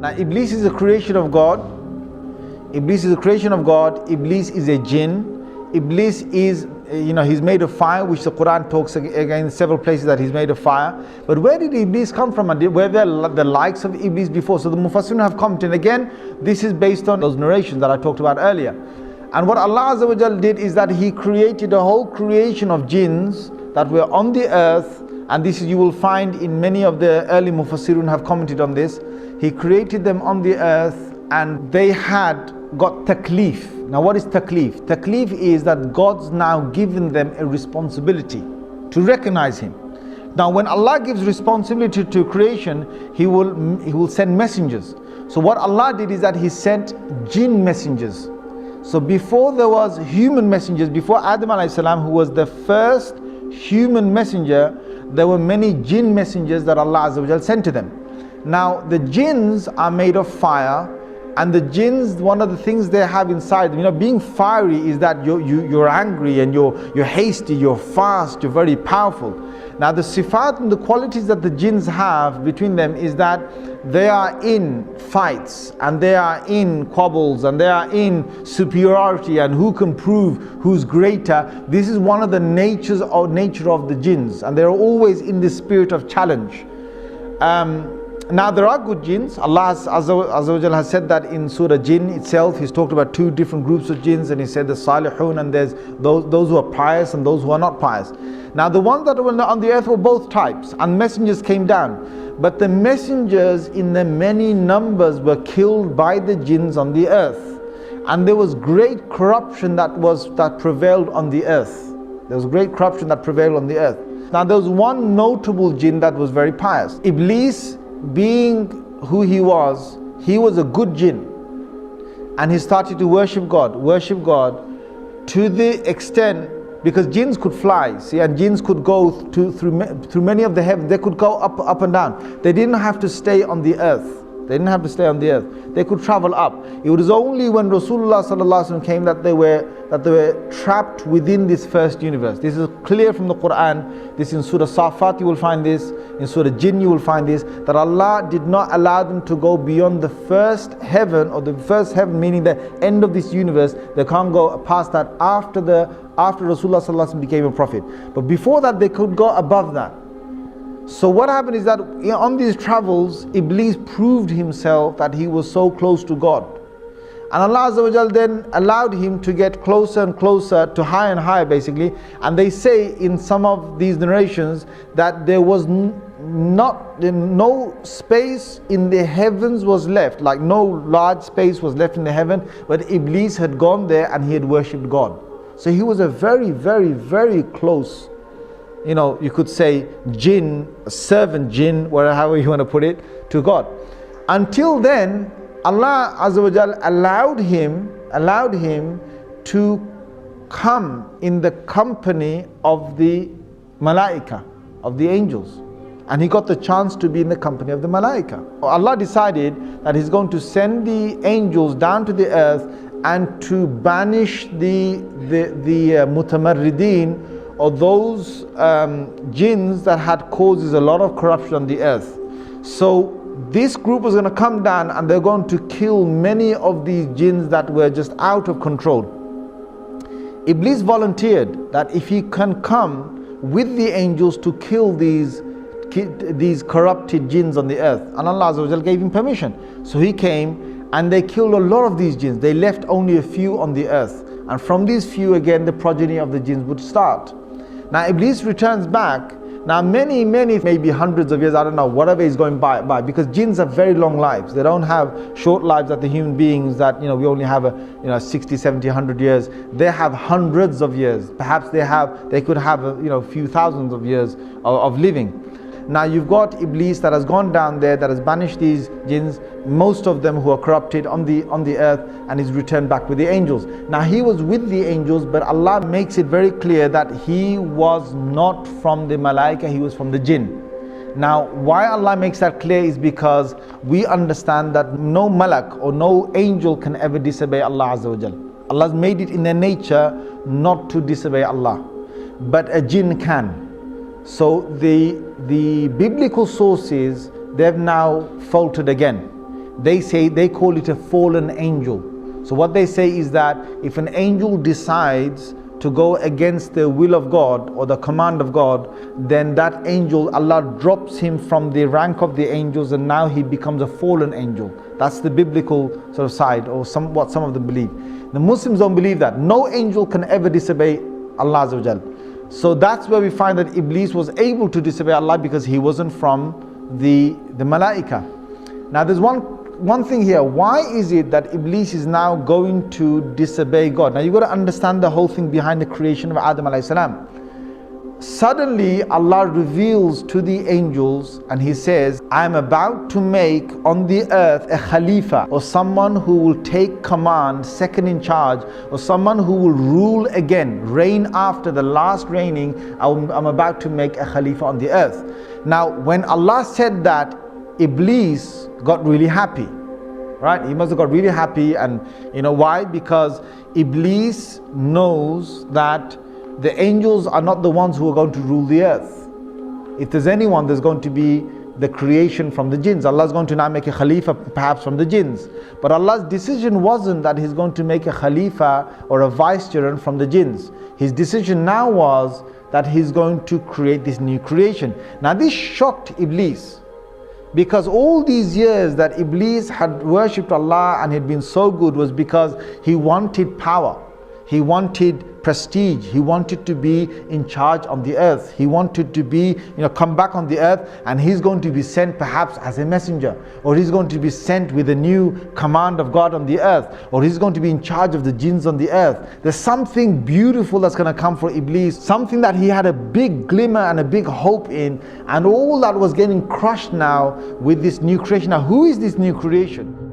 Now Iblis is a creation of God. Iblis is a creation of God. Iblis is a jinn. Iblis is, he's made of fire, which the Quran talks again in several places that he's made of fire. But where did Iblis come from? And were there the likes of Iblis before? So the Mufassirun have commented. Again, this is based on those narrations that I talked about earlier. And what Allah Azza wa Jal did is that He created a whole creation of jinns that were on the earth. And this is, you will find in many of the early Mufassirun have commented on this. He created them on the earth and they had got taklif. Now what is taklif? Taklif is that God's now given them a responsibility to recognize Him. Now when Allah gives responsibility to creation, He will send messengers. So what Allah did is that He sent jinn messengers. So before there was human messengers, before Adam alayhi salam, who was the first human messenger, there were many jinn messengers that Allah Azza wa Jal sent to them. Now the jinns are made of fire, and the jinns, one of the things they have inside, being fiery is that you're angry and you're hasty, you're fast, you're very powerful. Now the sifat and the qualities that the jinns have between them is that they are in fights and they are in quarrels and they are in superiority and who can prove who's greater. This is one of the nature of the jinns, and they're always in the spirit of challenge. Now there are good jinns. Allah Azza wa Jalla has said that in Surah Jinn itself. He's talked about two different groups of jinns, and He said the salihun, and there's those who are pious and those who are not pious. Now the ones that were on the earth were both types, and messengers came down. But the messengers in the many numbers were killed by the jinns on the earth. And there was great corruption that prevailed on the earth. There was great corruption that prevailed on the earth. Now there was one notable jinn that was very pious. Iblis, being who he was a good jinn, and he started to worship God to the extent, because jinns could fly, and jinns could go through many of the heavens. They could go up and down. They didn't have to stay on the earth. They could travel up. It was only when Rasulullah sallallahu alaihi wasallam came that they were trapped within this first universe. This is clear from the Quran. This in Surah Safat you will find this. In Surah Jinn you will find this. That Allah did not allow them to go beyond the first heaven, or the first heaven meaning the end of this universe. They can't go past that after Rasulullah sallallahu alaihi wasallam became a prophet. But before that they could go above that. So what happened is that on these travels, Iblis proved himself that he was so close to God. And Allah Azza wa Jal then allowed him to get closer and closer to higher and higher basically. And they say in some of these narrations that there was no space in the heavens was left, like no large space was left in the heaven, but Iblis had gone there and he had worshipped God. So he was a very, very, very close, you could say jinn, servant jinn, however you want to put it, to God. Until then, Allah Azza wa Jal allowed him to come in the company of the malaika, of the angels. And he got the chance to be in the company of the malaika. Allah decided that He's going to send the angels down to the earth and to banish the mutamarrideen, or those jinns that had causes a lot of corruption on the earth. So this group was going to come down and they're going to kill many of these jinns that were just out of control. Iblis volunteered that if he can come with the angels to kill these corrupted jinns on the earth, and Allah Azza wa Jal gave him permission. So he came and they killed a lot of these jinns. They left only a few on the earth, and from these few again the progeny of the jinns would start. Now Iblis returns back. Now many, maybe hundreds of years, I don't know, whatever is going by, because jinns have very long lives. They don't have short lives that the human beings that, we only have 60, 70, 100 years. They have hundreds of years. Perhaps they could have a few thousands of years of living. Now you've got Iblis that has gone down there, that has banished these jinns, most of them who are corrupted on the earth, and is returned back with the angels. Now he was with the angels, but Allah makes it very clear that he was not from the malaika, he was from the jinn. Now why Allah makes that clear is because we understand that no malak or no angel can ever disobey Allah Azza wa Jal. Allah's made it in their nature not to disobey Allah, but a jinn can. So the biblical sources, they've now faltered again. they call it a fallen angel. So what they say is that if an angel decides to go against the will of God or the command of God, then that angel, Allah drops him from the rank of the angels, and now he becomes a fallen angel. That's the biblical sort of side, or what some of them believe. The Muslims don't believe that. No angel can ever disobey Allah Azza wa Jal. So that's where we find that Iblis was able to disobey Allah, because he wasn't from the Malaika. Now there's one thing here. Why is it that Iblis is now going to disobey God? Now you've got to understand the whole thing behind the creation of Adam alayhi salam. Suddenly Allah reveals to the angels and he says, I am about to make on the earth a Khalifa, or someone who will take command, second in charge, or someone who will rule again, reign after the last reigning. I'm about to make a Khalifa on the earth. Now when Allah said that, Iblis got really happy, right? He must have got really happy. And you know why? Because Iblis knows that the angels are not the ones who are going to rule the earth. If there's anyone, there's going to be the creation from the jinns. Allah is going to now make a Khalifa perhaps from the jinns. But Allah's decision wasn't that He's going to make a Khalifa or a vicegerent from the jinns. His decision now was that He's going to create this new creation. Now this shocked Iblis, because all these years that Iblis had worshipped Allah and had been so good was because he wanted power. He wanted prestige. He wanted to be in charge of the earth. He wanted to be, come back on the earth, and he's going to be sent perhaps as a messenger, or he's going to be sent with a new command of God on the earth, or he's going to be in charge of the jinns on the earth. There's something beautiful that's going to come for Iblis, something that he had a big glimmer and a big hope in, and all that was getting crushed now with this new creation. Now, who is this new creation?